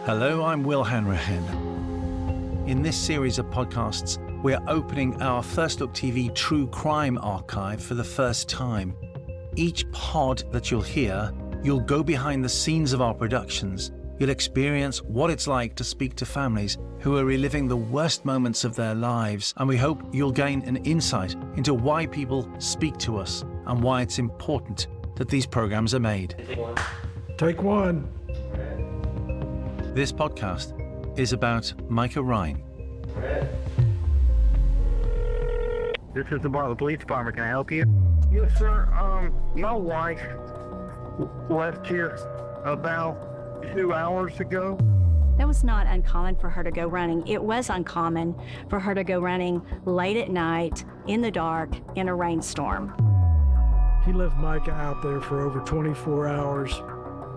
Hello, I'm Will Hanrahan. In this series of podcasts, we're opening our FirstLook TV True Crime archive for the first time. Each pod that you'll hear, you'll go behind the scenes of our productions. You'll experience what it's like to speak to families who are reliving the worst moments of their lives, and we hope you'll gain an insight into why people speak to us and why it's important that these programs are made. Take one. This podcast is about Micah Rine. This is the Bartlett Police Department. Can I help you? Yes, sir. My wife left here about 2 hours ago. That was not uncommon for her to go running. It was uncommon for her to go running late at night, in the dark, in a rainstorm. He left Micah out there for over 24 hours.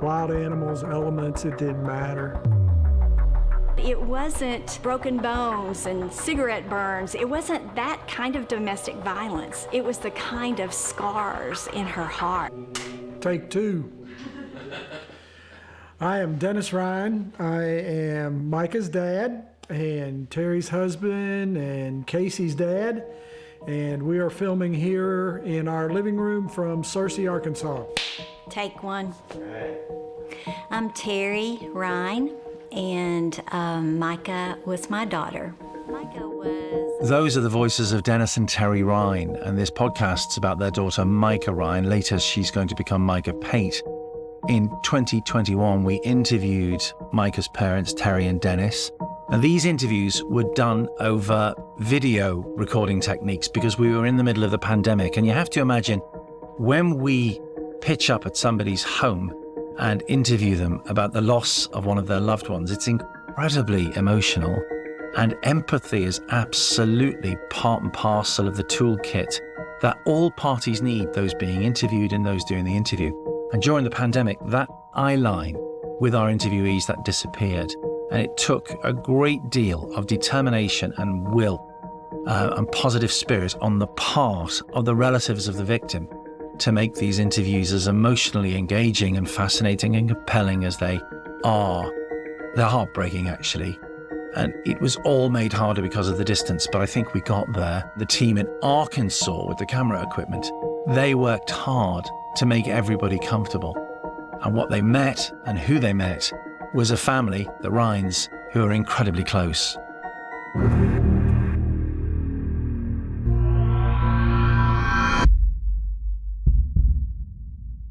Wild animals, elements, it didn't matter. It wasn't broken bones and cigarette burns. It wasn't that kind of domestic violence. It was the kind of scars in her heart. Take two. I am Dennis Rine. I am Micah's dad and Terry's husband and Casey's dad. And we are filming here in our living room from Searcy, Arkansas. Take one. I'm Terri Rine, and Micah was my daughter. Micah was... Those are the voices of Dennis and Terri Rine, and this podcast's about their daughter Micah Rine. Later, she's going to become Micah Pate. In 2021, we interviewed Micah's parents, Terry and Dennis. And these interviews were done over video recording techniques because we were in the middle of the pandemic. And you have to imagine, when we pitch up at somebody's home and interview them about the loss of one of their loved ones, it's incredibly emotional. And empathy is absolutely part and parcel of the toolkit that all parties need, those being interviewed and those doing the interview. And during the pandemic, that eye line with our interviewees, that disappeared. And it took a great deal of determination and will and positive spirit on the part of the relatives of the victim to make these interviews as emotionally engaging and fascinating and compelling as they are. They're heartbreaking, actually. And it was all made harder because of the distance, but I think we got there. The team in Arkansas with the camera equipment, they worked hard to make everybody comfortable. And what they met and who they met was a family, the Rines, who are incredibly close.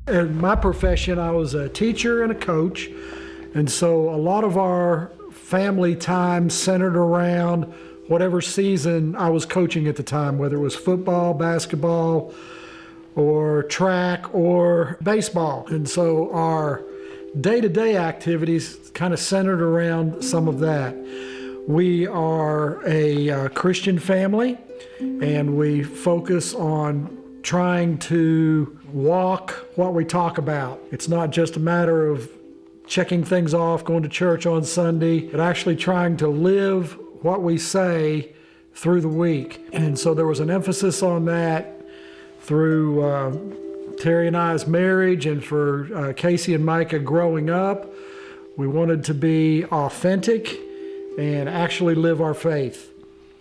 In my profession, I was a teacher and a coach, and so a lot of our family time centered around whatever season I was coaching at the time, whether it was football, basketball, or track, or baseball. And so our day-to-day activities kind of centered around some of that. We are a Christian family, and we focus on trying to walk what we talk about. It's not just a matter of checking things off, going to church on Sunday, but actually trying to live what we say through the week. And so there was an emphasis on that through Terry and I's marriage, and for Casey and Micah growing up. We wanted to be authentic and actually live our faith.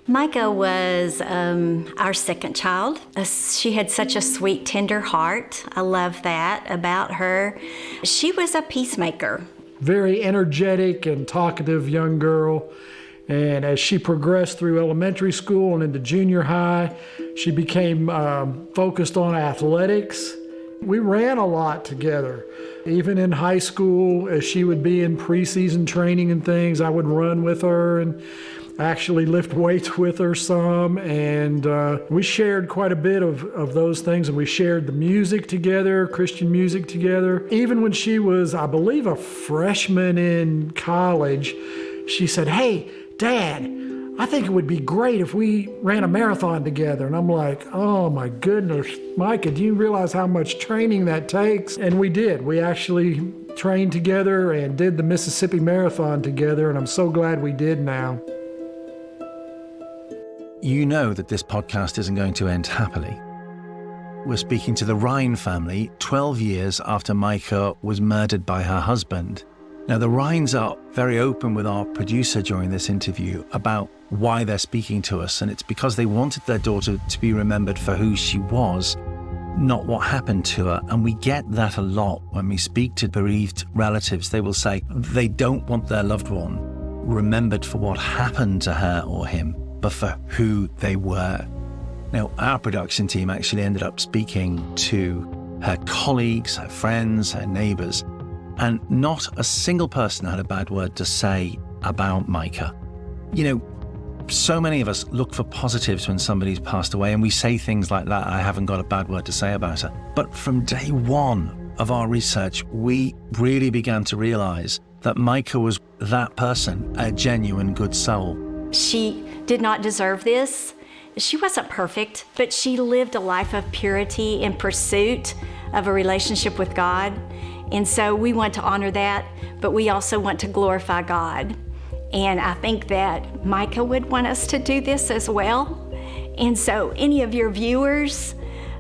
Micah was our second child. She had such a sweet, tender heart. I love that about her. She was a peacemaker. Very energetic and talkative young girl. And as she progressed through elementary school and into junior high, she became focused on athletics. We ran a lot together. Even in high school, as she would be in preseason training and things, I would run with her and actually lift weights with her some. And we shared quite a bit of those things, and we shared the music together, Christian music together. Even when she was, I believe, a freshman in college, she said, "Hey, Dad, I think it would be great if we ran a marathon together." And I'm like, oh my goodness, Micah, do you realize how much training that takes? And we did. We actually trained together and did the Mississippi Marathon together, and I'm so glad we did now. You know that this podcast isn't going to end happily. We're speaking to the Rine family 12 years after Micah was murdered by her husband. Now, the Rines are very open with our producer during this interview about why they're speaking to us, and it's because they wanted their daughter to be remembered for who she was, not what happened to her. And we get that a lot when we speak to bereaved relatives. They will say they don't want their loved one remembered for what happened to her or him, but for who they were. Now, our production team actually ended up speaking to her colleagues, her friends, her neighbors, and not a single person had a bad word to say about Micah. You know, so many of us look for positives when somebody's passed away, and we say things like that, I haven't got a bad word to say about her. But from day one of our research, we really began to realize that Micah was that person, a genuine good soul. She did not deserve this. She wasn't perfect, but she lived a life of purity in pursuit of a relationship with God. And so we want to honor that, but we also want to glorify God. And I think that Micah would want us to do this as well. And so any of your viewers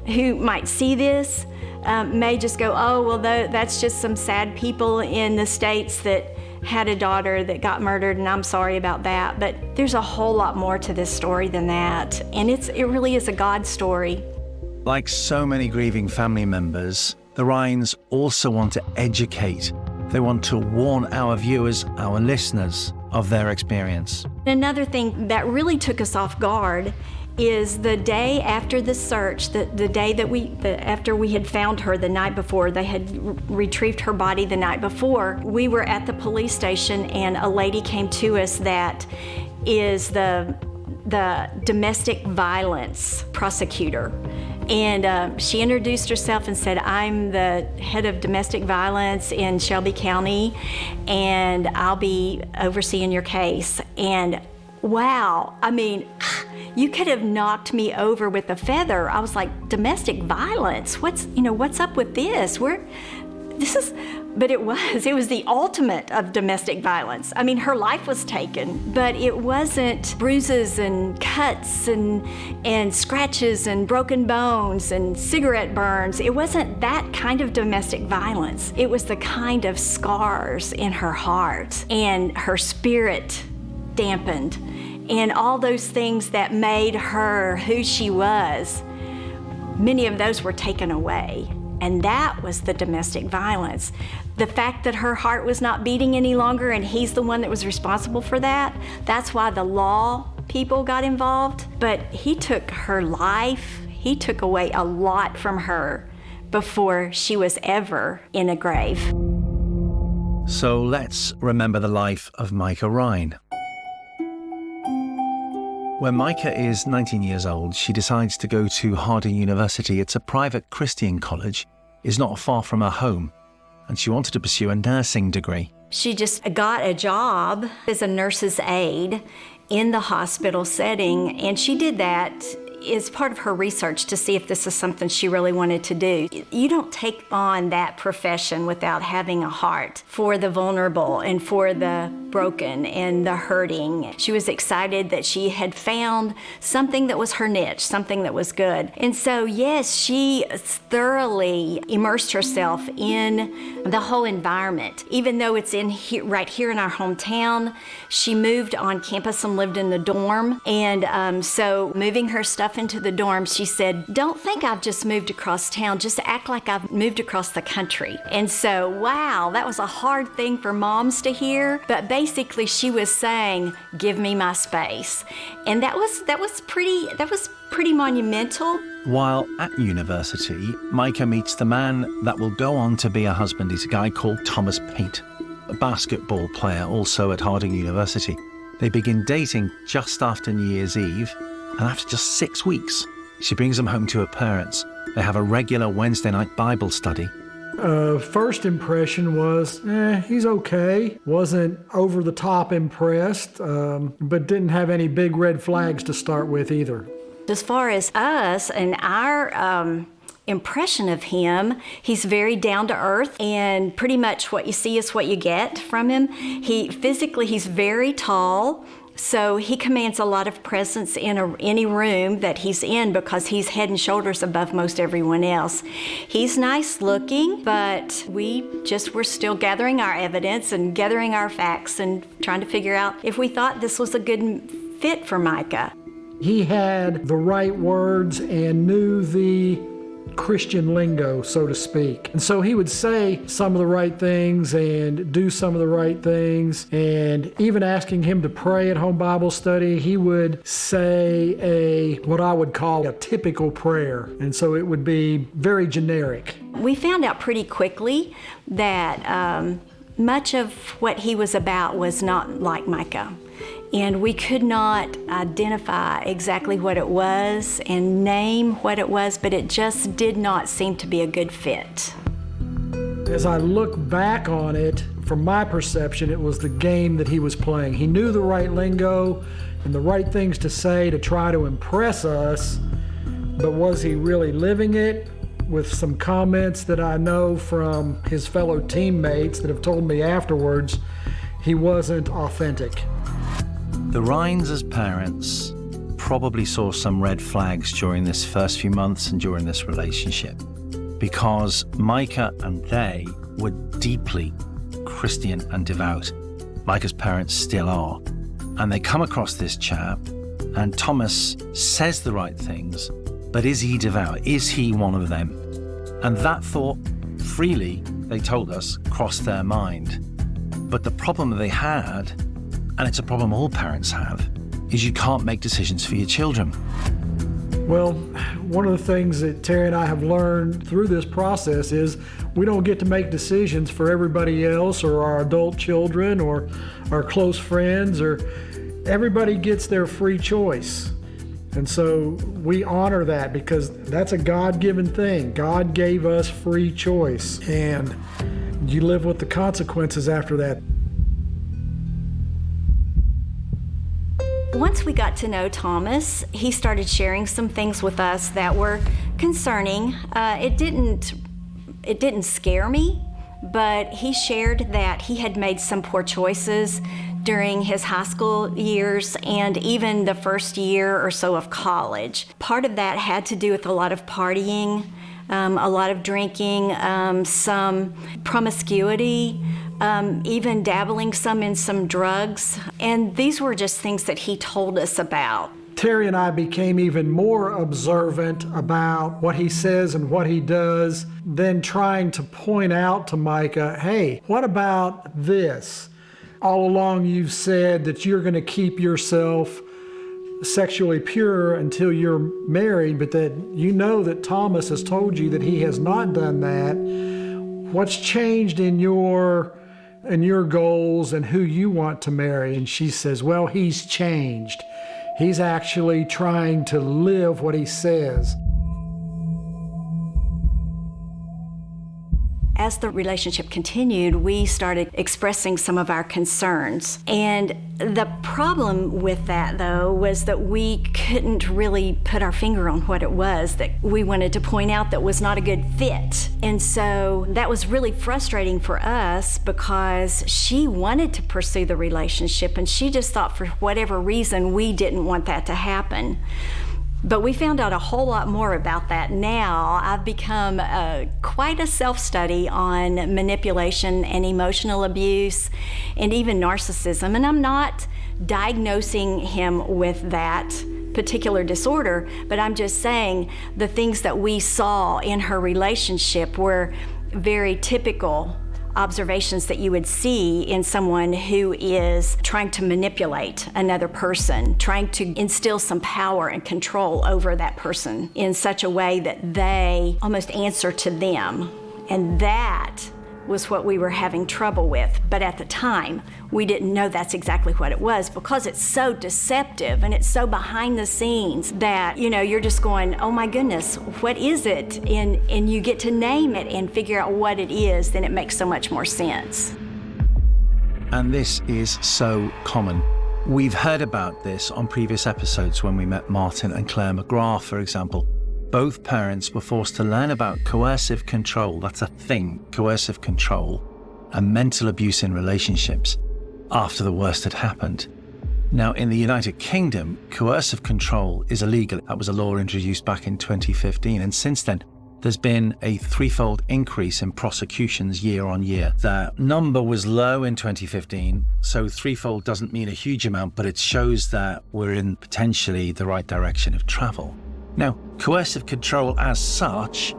who might see this may just go, oh, well, that's just some sad people in the States that had a daughter that got murdered, and I'm sorry about that. But there's a whole lot more to this story than that. And it really is a God story. Like so many grieving family members, the Rines also want to educate. They want to warn our viewers, our listeners, of their experience. Another thing that really took us off guard is the day after the search, the day that after we had found her the night before, they had retrieved her body the night before, we were at the police station and a lady came to us that is the domestic violence prosecutor. And she introduced herself and said, I'm the head of domestic violence in Shelby County, and I'll be overseeing your case. And wow, I mean, you could have knocked me over with a feather. I was like, domestic violence? What's up with this? But it was the ultimate of domestic violence. I mean, her life was taken, but it wasn't bruises and cuts and scratches and broken bones and cigarette burns. It wasn't that kind of domestic violence. It was the kind of scars in her heart and her spirit dampened and all those things that made her who she was. Many of those were taken away. And that was the domestic violence. The fact that her heart was not beating any longer and he's the one that was responsible for that, that's why the law people got involved. But he took her life, he took away a lot from her before she was ever in a grave. So let's remember the life of Micah Rine. When Micah is 19 years old, she decides to go to Harding University. It's a private Christian college. It's not far from her home, and she wanted to pursue a nursing degree. She just got a job as a nurse's aide in the hospital setting, and she did that as part of her research to see if this is something she really wanted to do. You don't take on that profession without having a heart for the vulnerable and for the broken and the hurting. She was excited that she had found something that was her niche, something that was good. And so, yes, she thoroughly immersed herself in the whole environment. Even though it's right here in our hometown, she moved on campus and lived in the dorm. And so moving her stuff into the dorm, she said, don't think I've just moved across town, just act like I've moved across the country. And so, wow, that was a hard thing for moms to hear, but basically she was saying, give me my space. And that was pretty monumental. While at university, Micah meets the man that will go on to be her husband. He's a guy called Thomas Pate, a basketball player also at Harding University. They begin dating just after New Year's Eve, and after just 6 weeks, she brings him home to her parents. They have a regular Wednesday night Bible study. First impression was, he's okay. Wasn't over the top impressed, but didn't have any big red flags to start with either. As far as us and our impression of him, he's very down to earth, and pretty much what you see is what you get from him. He's very tall. So he commands a lot of presence in any room that he's in because he's head and shoulders above most everyone else. He's nice looking, but we just were still gathering our evidence and gathering our facts and trying to figure out if we thought this was a good fit for Micah. He had the right words and knew the Christian lingo, so to speak. And so he would say some of the right things and do some of the right things. And even asking him to pray at home Bible study, he would say what I would call a typical prayer. And so it would be very generic. We found out pretty quickly that much of what he was about was not like Micah. And we could not identify exactly what it was and name what it was, but it just did not seem to be a good fit. As I look back on it, from my perception, it was the game that he was playing. He knew the right lingo and the right things to say to try to impress us, but was he really living it? With some comments that I know from his fellow teammates that have told me afterwards, he wasn't authentic. The Rines as parents probably saw some red flags during this first few months and during this relationship, because Micah and they were deeply Christian and devout. Micah's parents still are. And they come across this chap, and Thomas says the right things, but is he devout? Is he one of them? And that thought, freely, they told us, crossed their mind. But the problem they had, and it's a problem all parents have, is you can't make decisions for your children. Well, one of the things that Terri and I have learned through this process is we don't get to make decisions for everybody else or our adult children or our close friends, or everybody gets their free choice. And so we honor that because that's a God-given thing. God gave us free choice, and you live with the consequences after that. Once we got to know Thomas, he started sharing some things with us that were concerning. It didn't scare me, but he shared that he had made some poor choices during his high school years and even the first year or so of college. Part of that had to do with a lot of partying, a lot of drinking, some promiscuity, even dabbling some in some drugs. And these were just things that he told us about. Terri and I became even more observant about what he says and what he does, then trying to point out to Micah, hey, what about this? All along you've said that you're going to keep yourself sexually pure until you're married, but that you know that Thomas has told you that he has not done that. What's changed in your goals and who you want to marry? And she says, well, he's changed. He's actually trying to live what he says. As the relationship continued, we started expressing some of our concerns. And the problem with that, though, was that we couldn't really put our finger on what it was that we wanted to point out that was not a good fit. And so that was really frustrating for us because she wanted to pursue the relationship, and she just thought for whatever reason we didn't want that to happen. But we found out a whole lot more about that now. I've become quite a self-study on manipulation and emotional abuse and even narcissism. And I'm not diagnosing him with that particular disorder, but I'm just saying the things that we saw in her relationship were very typical observations that you would see in someone who is trying to manipulate another person, trying to instill some power and control over that person in such a way that they almost answer to them. And that was what we were having trouble with. But at the time, we didn't know that's exactly what it was because it's so deceptive and it's so behind the scenes that, you're just going, oh my goodness, what is it? And you get to name it and figure out what it is, then it makes so much more sense. And this is so common. We've heard about this on previous episodes when we met Martin and Claire McGrath, for example. Both parents were forced to learn about coercive control, that's a thing, coercive control, and mental abuse in relationships after the worst had happened. Now, in the United Kingdom, coercive control is illegal. That was a law introduced back in 2015. And since then, there's been a threefold increase in prosecutions year on year. The number was low in 2015, so threefold doesn't mean a huge amount, but it shows that we're in potentially the right direction of travel. Now, coercive control as such,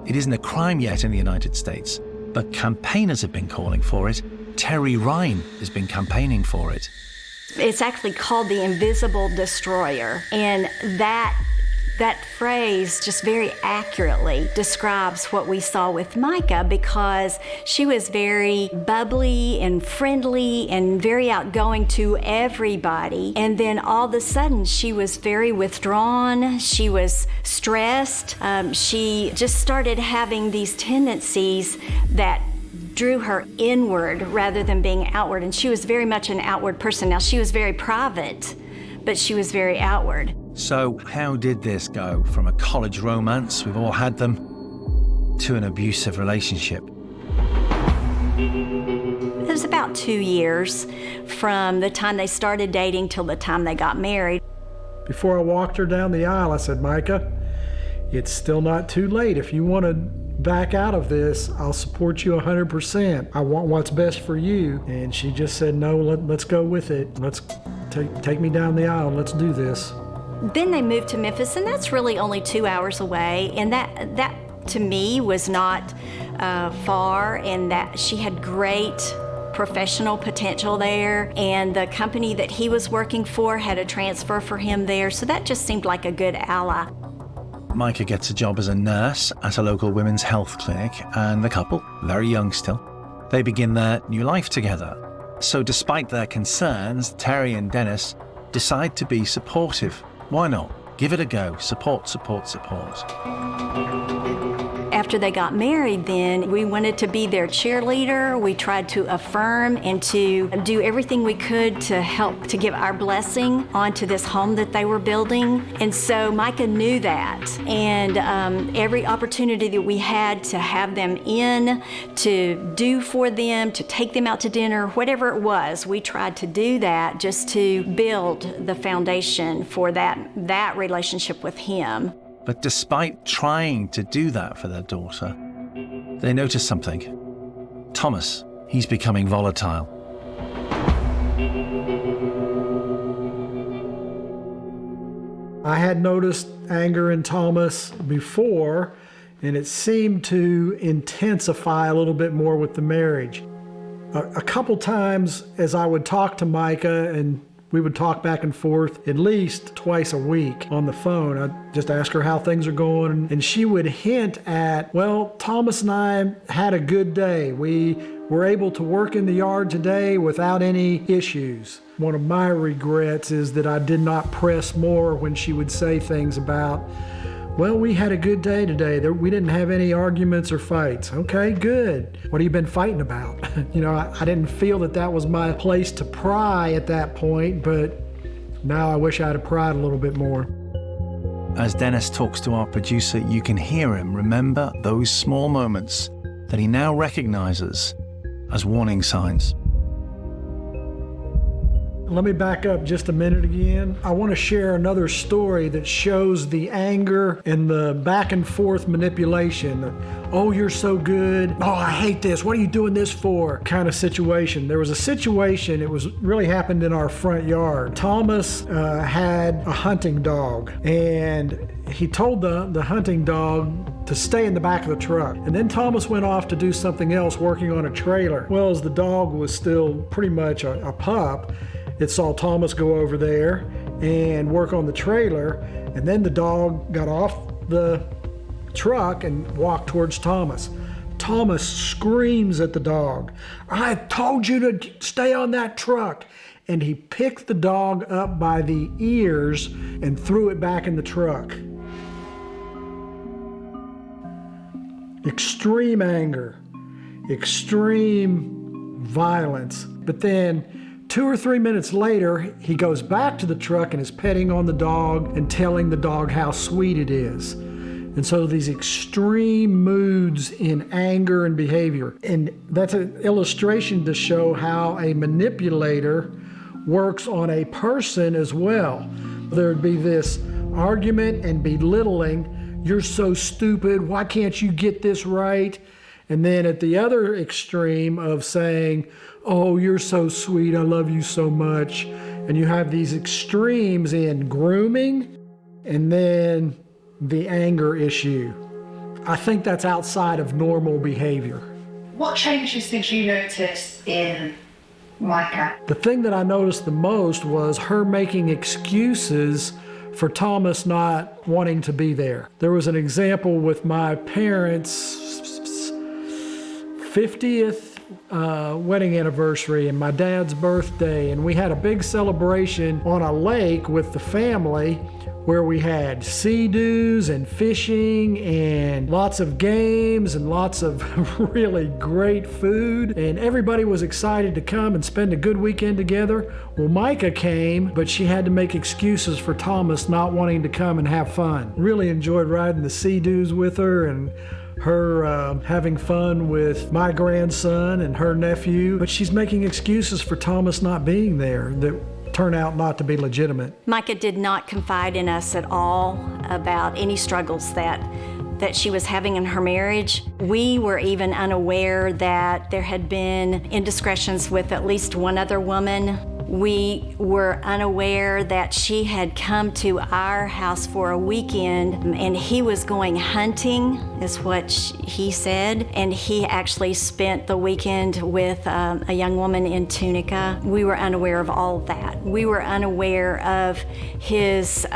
it isn't a crime yet in the United States, but campaigners have been calling for it. Terri Rine has been campaigning for it. It's actually called the invisible destroyer, and that phrase just very accurately describes what we saw with Micah, because she was very bubbly and friendly and very outgoing to everybody. And then all of a sudden, she was very withdrawn. She was stressed. She just started having these tendencies that drew her inward rather than being outward. And she was very much an outward person. Now, she was very private, but she was very outward. So how did this go from a college romance, we've all had them, to an abusive relationship? It was about 2 years from the time they started dating till the time they got married. Before I walked her down the aisle, I said, Micah, it's still not too late. If you want to back out of this, I'll support you 100%. I want what's best for you. And she just said, no, let's go with it. Let's take me down the aisle. Let's do this. Then they moved to Memphis, and that's really only 2 hours away. And that to me was not far, and that she had great professional potential there. And the company that he was working for had a transfer for him there. So that just seemed like a good ally. Micah gets a job as a nurse at a local women's health clinic, and the couple, very young still, they begin their new life together. So despite their concerns, Terri and Dennis decide to be supportive. Why not? Give it a go. Support, support, support. After they got married, then we wanted to be their cheerleader. We tried to affirm and to do everything we could to help to give our blessing onto this home that they were building. And so Micah knew that. And every opportunity that we had to have them in, to do for them, to take them out to dinner, whatever it was, we tried to do that just to build the foundation for that relationship with him. But despite trying to do that for their daughter, they notice something. Thomas, he's becoming volatile. I had noticed anger in Thomas before, and it seemed to intensify a little bit more with the marriage. A couple times as I would talk to Micah, and we would talk back and forth at least twice a week on the phone. I'd just ask her how things are going, and she would hint at, well, Thomas and I had a good day. We were able to work in the yard today without any issues. One of my regrets is that I did not press more when she would say things about, well, we had a good day today. We didn't have any arguments or fights. Okay, good. What have you been fighting about? I didn't feel that was my place to pry at that point, but now I wish I'd have pried a little bit more. As Dennis talks to our producer, you can hear him remember those small moments that he now recognizes as warning signs. Let me back up just a minute again. I want to share another story that shows the anger and the back and forth manipulation. Oh, you're so good. Oh, I hate this. What are you doing this for? Kind of situation. There was a situation, it was really happened in our front yard. Thomas had a hunting dog, and he told the hunting dog to stay in the back of the truck. And then Thomas went off to do something else, working on a trailer. Well, as the dog was still pretty much a pup, it saw Thomas go over there and work on the trailer, and then the dog got off the truck and walked towards Thomas. Thomas screams at the dog, I told you to stay on that truck. And he picked the dog up by the ears and threw it back in the truck. Extreme anger, extreme violence. But then 2 or 3 minutes later, he goes back to the truck and is petting on the dog and telling the dog how sweet it is. And so these extreme moods in anger and behavior. And that's an illustration to show how a manipulator works on a person as well. There'd be this argument and belittling. You're so stupid. Why can't you get this right? And then at the other extreme of saying, oh, you're so sweet. I love you so much. And you have these extremes in grooming and then the anger issue. I think that's outside of normal behavior. What changes did you notice in Micah? The thing that I noticed the most was her making excuses for Thomas not wanting to be there. There was an example with my parents' 50th wedding anniversary and my dad's birthday, and we had a big celebration on a lake with the family where we had sea-doos and fishing and lots of games and lots of really great food, and everybody was excited to come and spend a good weekend together. Well, Micah came, but she had to make excuses for Thomas not wanting to come and have fun. Really enjoyed riding the sea-doos with her and her having fun with my grandson and her nephew, but she's making excuses for Thomas not being there that turn out not to be legitimate. Micah did not confide in us at all about any struggles that she was having in her marriage. We were even unaware that there had been indiscretions with at least one other woman. We were unaware that she had come to our house for a weekend and he was going hunting, is what he said. And he actually spent the weekend with a young woman in Tunica. We were unaware of all of that. We were unaware of his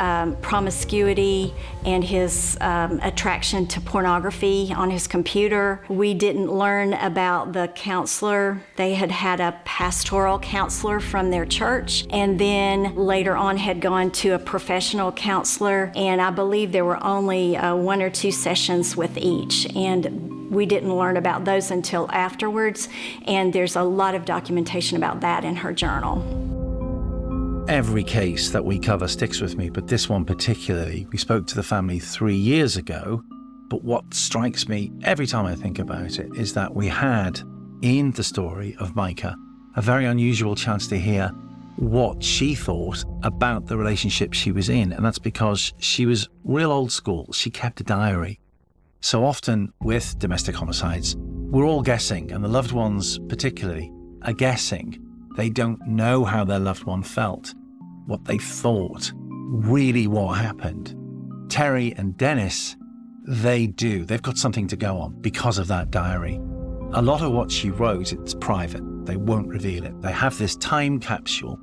promiscuity and his attraction to pornography on his computer. We didn't learn about the counselor. They had a pastoral counselor from their church, and then later on had gone to a professional counselor, and I believe there were only 1 or 2 sessions with each, and we didn't learn about those until afterwards, and there's a lot of documentation about that in her journal. Every case that we cover sticks with me, but this one particularly. We spoke to the family 3 years ago, but what strikes me every time I think about it is that we had, in the story of Micah, a very unusual chance to hear what she thought about the relationship she was in. And that's because she was real old school. She kept a diary. So often with domestic homicides, we're all guessing, and the loved ones particularly are guessing. They don't know how their loved one felt, what they thought, really what happened. Terri and Dennis, they do. They've got something to go on because of that diary. A lot of what she wrote, it's private. They won't reveal it. They have this time capsule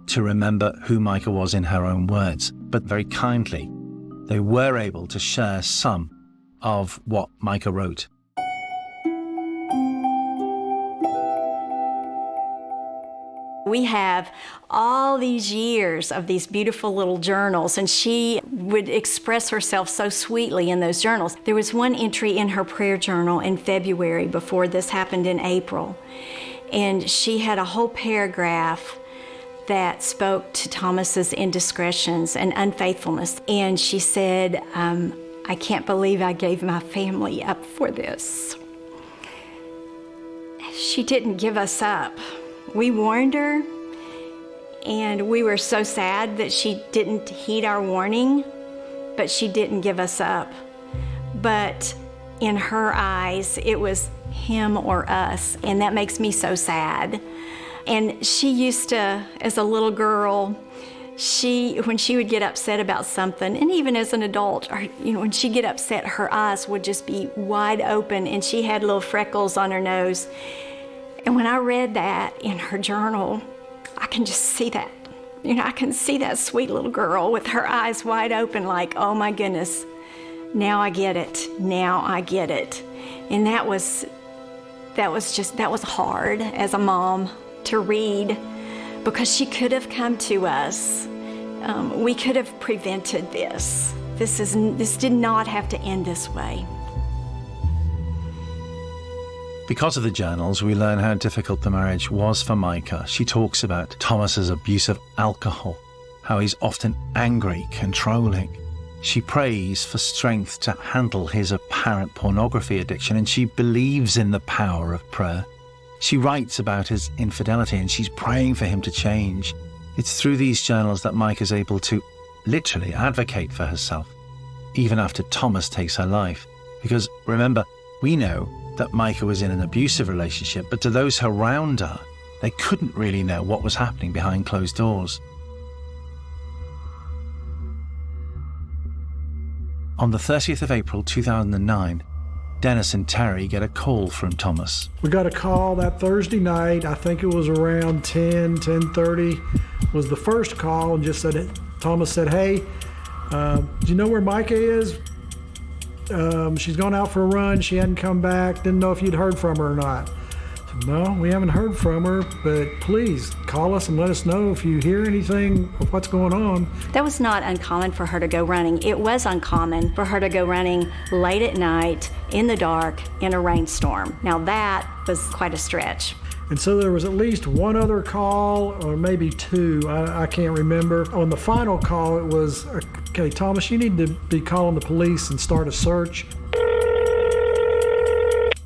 to remember who Micah was in her own words. But very kindly, they were able to share some of what Micah wrote. We have all these years of these beautiful little journals, and she would express herself so sweetly in those journals. There was one entry in her prayer journal in February before this happened in April, and she had a whole paragraph that spoke to Thomas's indiscretions and unfaithfulness. And she said, I can't believe I gave my family up for this. She didn't give us up. We warned her, and we were so sad that she didn't heed our warning, but she didn't give us up. But in her eyes, it was him or us, and that makes me so sad. And she used to, as a little girl, when she would get upset about something, and even as an adult, when she'd get upset, her eyes would just be wide open, and she had little freckles on her nose. And when I read that in her journal, I can just see that. I can see that sweet little girl with her eyes wide open like, oh my goodness, now I get it. Now I get it. And that was hard as a mom to read, because she could have come to us. We could have prevented this. This did not have to end this way. Because of the journals, we learn how difficult the marriage was for Micah. She talks about Thomas's abuse of alcohol, how he's often angry, controlling. She prays for strength to handle his apparent pornography addiction, and she believes in the power of prayer. She writes about his infidelity and she's praying for him to change. It's through these journals that Micah is able to literally advocate for herself, even after Thomas takes her life. Because remember, we know that Micah was in an abusive relationship, but to those around her, they couldn't really know what was happening behind closed doors. On the 30th of April 2009, Dennis and Terri get a call from Thomas. We got a call that Thursday night. I think it was around 10:30 was the first call, and just said, Thomas said, hey, do you know where Micah is? She's gone out for a run. She hadn't come back. Didn't know if you'd heard from her or not. I said, no, we haven't heard from her, but please call us and let us know if you hear anything of what's going on. That was not uncommon for her to go running. It was uncommon for her to go running late at night, in the dark, in a rainstorm. Now that was quite a stretch. And so there was at least one other call, or maybe two, I can't remember. On the final call, it was, okay, Thomas, you need to be calling the police and start a search.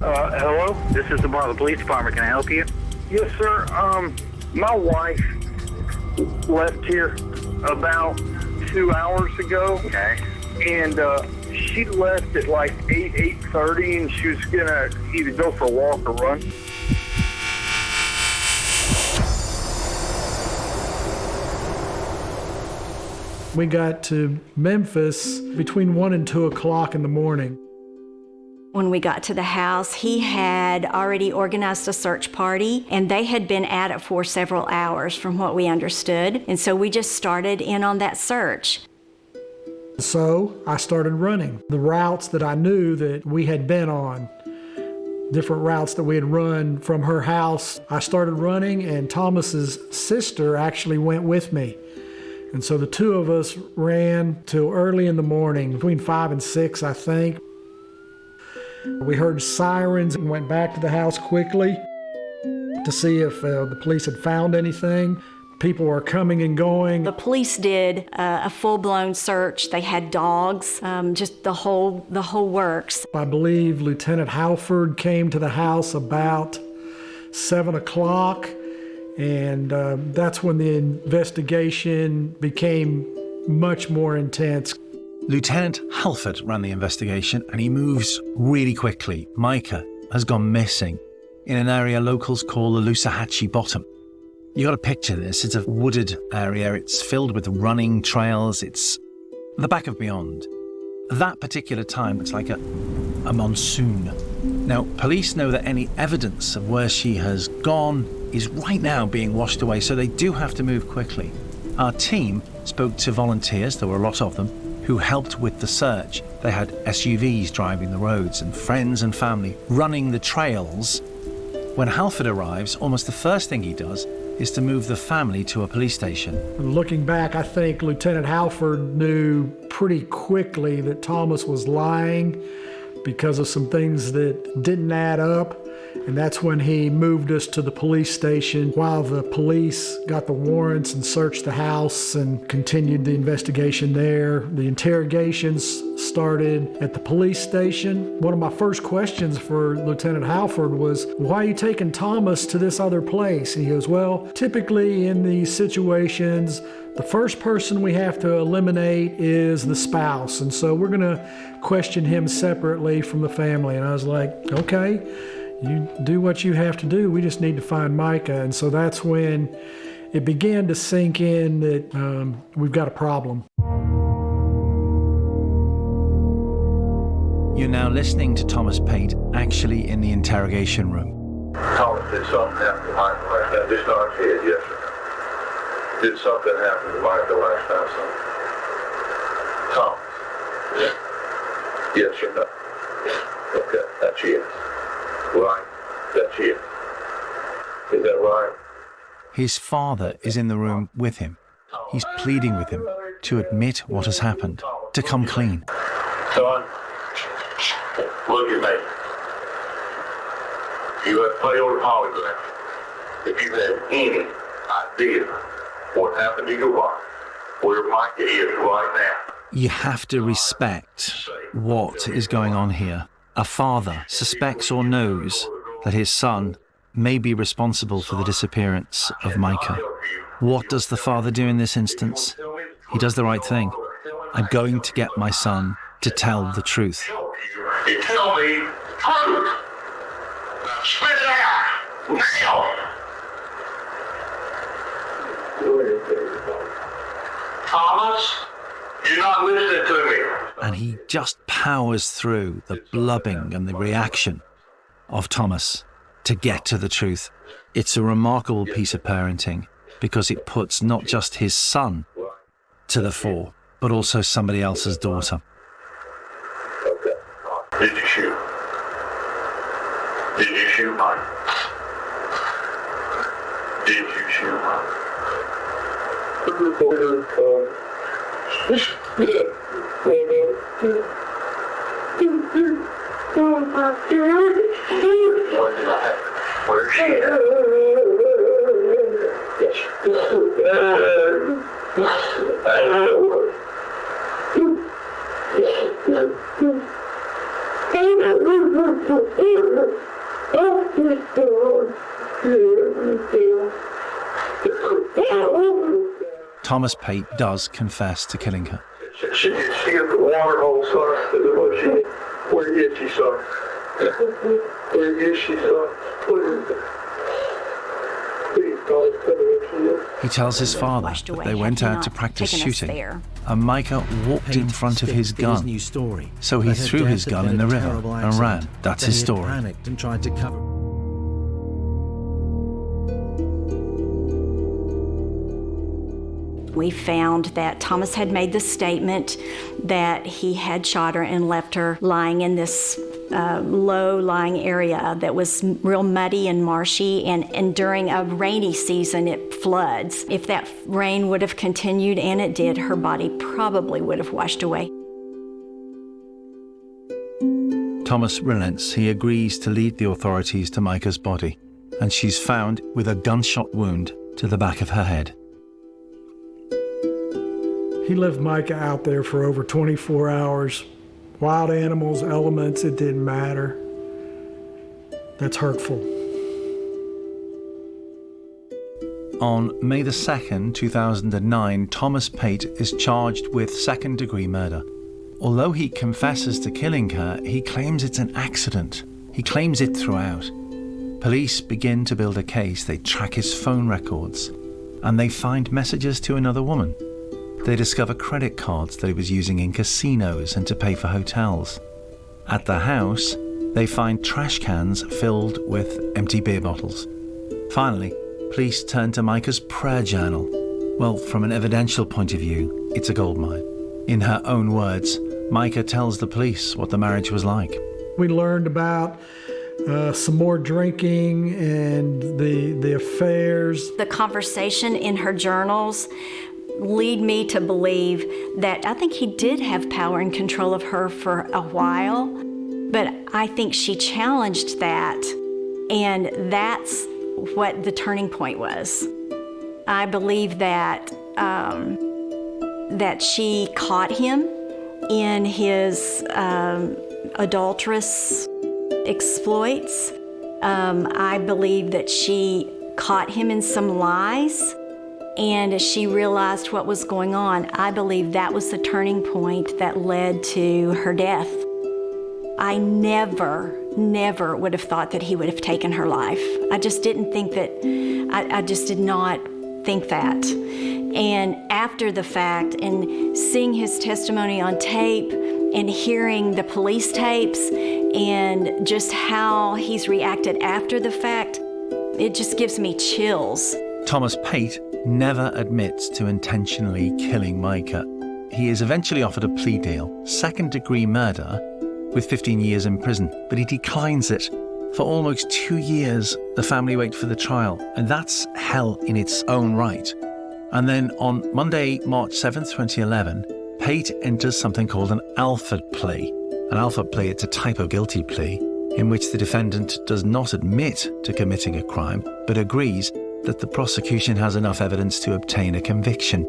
Hello? This is the police department. Can I help you? Yes, sir. My wife left here about 2 hours ago. Okay. And, she left at like 8:30, and she was gonna either go for a walk or run. We got to Memphis between 1 and 2 o'clock in the morning. When we got to the house, he had already organized a search party, and they had been at it for several hours from what we understood. And so we just started in on that search. So I started running the routes that I knew that we had been on, different routes that we had run from her house. I started running, and Thomas's sister actually went with me. And so the two of us ran till early in the morning, between 5 and 6, I think. We heard sirens and went back to the house quickly to see if the police had found anything. People were coming and going. The police did a full-blown search. They had dogs, just the whole works. I believe Lieutenant Halford came to the house about 7 o'clock, and that's when the investigation became much more intense. Lieutenant Halford ran the investigation, and he moves really quickly. Micah has gone missing in an area locals call the Loosahatchee Bottom. You got to picture this. It's a wooded area. It's filled with running trails. It's the back of beyond. That particular time, it's like a monsoon. Now, police know that any evidence of where she has gone is right now being washed away, so they do have to move quickly. Our team spoke to volunteers, there were a lot of them, who helped with the search. They had SUVs driving the roads and friends and family running the trails. When Halford arrives, almost the first thing he does is to move the family to a police station. Looking back, I think Lieutenant Halford knew pretty quickly that Thomas was lying because of some things that didn't add up. And that's when he moved us to the police station while the police got the warrants and searched the house and continued the investigation there. The interrogations started at the police station. One of my first questions for Lieutenant Halford was, why are you taking Thomas to this other place? And he goes, well, typically in these situations, the first person we have to eliminate is the spouse. And so we're going to question him separately from the family. And I was like, okay. You do what you have to do. We just need to find Micah. And so that's when it began to sink in that we've got a problem. You're now listening to Thomas Pate actually in the interrogation room. Thomas, did something happen to Micah last time? Just nod your head, yes or no. Did something happen to Micah last time, son? Thomas? Yes or no? Okay, that's yes. Right, that's it. Is that right? His father is in the room with him. He's pleading with him to admit what has happened, to come clean. Son, look at me. You have plenty of polygraph. If you have any idea what happened to your wife, where Micah is right now. You have to respect what is going on here. A father suspects or knows that his son may be responsible for the disappearance of Micah. What does the father do in this instance? He does the right thing. I'm going to get my son to tell the truth. You tell me truth. Now spit it out. Now. Thomas, you're not listening to me. And he just powers through the blubbing and the reaction of Thomas to get to the truth. It's a remarkable piece of parenting because it puts not just his son to the fore, but also somebody else's daughter. Did you shoot? Did you shoot Mike? Did you shoot Mike? Where's she at? Thomas Pate does confess to killing her. She at the water hole, sir. Where is she, sir? Where is she, sir? He tells his father that they went out to practice shooting, and Micah walked in front of his gun. So he threw his gun in the river and ran. That's his story. We found that Thomas had made the statement that he had shot her and left her lying in this low-lying area that was real muddy and marshy, and during a rainy season it floods. If that rain would have continued, and it did, her body probably would have washed away. Thomas relents. He agrees to lead the authorities to Micah's body, and she's found with a gunshot wound to the back of her head. He left Micah out there for over 24 hours. Wild animals, elements, it didn't matter. That's hurtful. On May the 2nd, 2009, Thomas Pate is charged with second-degree murder. Although he confesses to killing her, he claims it's an accident. He claims it throughout. Police begin to build a case. They track his phone records, and they find messages to another woman. They discover credit cards that he was using in casinos and to pay for hotels. At the house, they find trash cans filled with empty beer bottles. Finally, police turn to Micah's prayer journal. Well, from an evidential point of view, it's a goldmine. In her own words, Micah tells the police what the marriage was like. We learned about some more drinking and the affairs. The conversation in her journals lead me to believe that I think he did have power and control of her for a while, but I think she challenged that, and that's what the turning point was. I believe that that she caught him in his adulterous exploits. I believe that she caught him in some lies, and as she realized what was going on, I believe that was the turning point that led to her death. I never would have thought that he would have taken her life. I just didn't think that, I just did not think that. And after the fact, and seeing his testimony on tape and hearing the police tapes and just how he's reacted after the fact, it just gives me chills. Thomas Pate never admits to intentionally killing Micah. He is eventually offered a plea deal, second-degree murder, with 15 years in prison, but he declines it. For almost 2 years, the family wait for the trial, and that's hell in its own right. And then on Monday, March 7th, 2011, Pate enters something called an Alford plea. An Alford plea, it's a type of guilty plea in which the defendant does not admit to committing a crime, but agrees that the prosecution has enough evidence to obtain a conviction.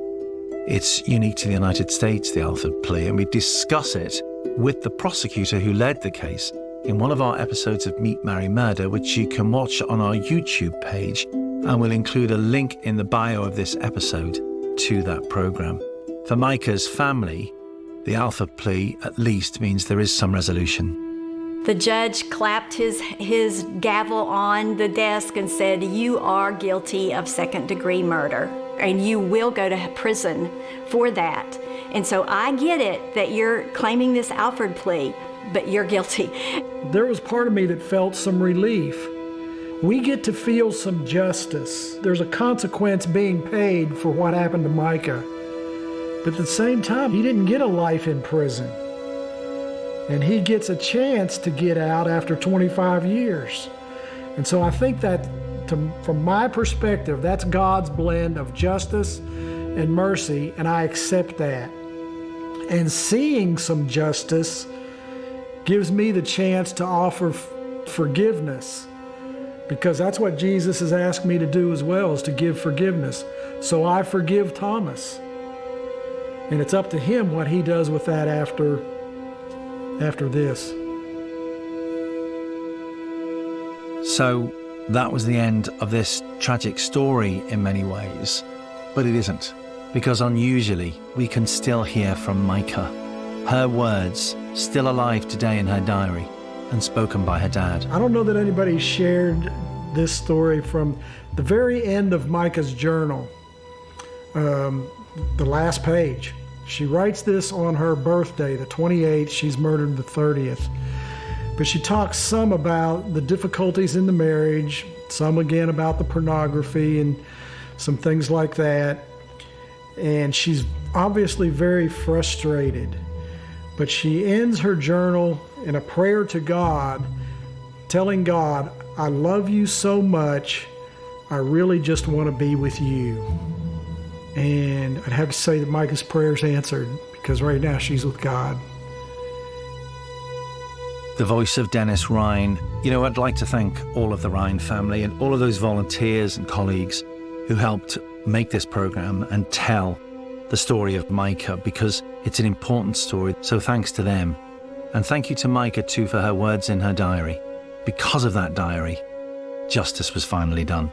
It's unique to the United States, the Alford plea, and we discuss it with the prosecutor who led the case in one of our episodes of Meet, Marry, Murder, which you can watch on our YouTube page, and we'll include a link in the bio of this episode to that program. For Micah's family, the Alpha plea at least means there is some resolution. The judge clapped his gavel on the desk and said, "You are guilty of second-degree murder, and you will go to prison for that." And so I get it that you're claiming this Alford plea, but you're guilty. There was part of me that felt some relief. We get to feel some justice. There's a consequence being paid for what happened to Micah. But at the same time, he didn't get a life in prison. And he gets a chance to get out after 25 years. And so I think that, from my perspective, that's God's blend of justice and mercy, and I accept that. And seeing some justice gives me the chance to offer forgiveness, because that's what Jesus has asked me to do as well, is to give forgiveness. So I forgive Thomas. And it's up to him what he does with that after this. So that was the end of this tragic story in many ways, but it isn't, because unusually we can still hear from Micah. Her words still alive today in her diary and spoken by her dad. I don't know that anybody shared this story from the very end of Micah's journal, the last page. She writes this on her birthday, the 28th. She's murdered the 30th. But she talks some about the difficulties in the marriage, some again about the pornography and some things like that. And she's obviously very frustrated. But she ends her journal in a prayer to God, telling God, "I love you so much, I really just want to be with you." And I'd have to say that Micah's prayer's answered, because right now she's with God. The voice of Dennis Rine. You know, I'd like to thank all of the Rine family and all of those volunteers and colleagues who helped make this program and tell the story of Micah, because it's an important story. So thanks to them. And thank you to Micah too for her words in her diary. Because of that diary, justice was finally done.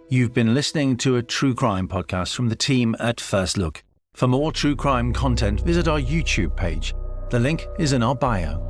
You've been listening to a true crime podcast from the team at FirstLook. For more true crime content, visit our YouTube page. The link is in our bio.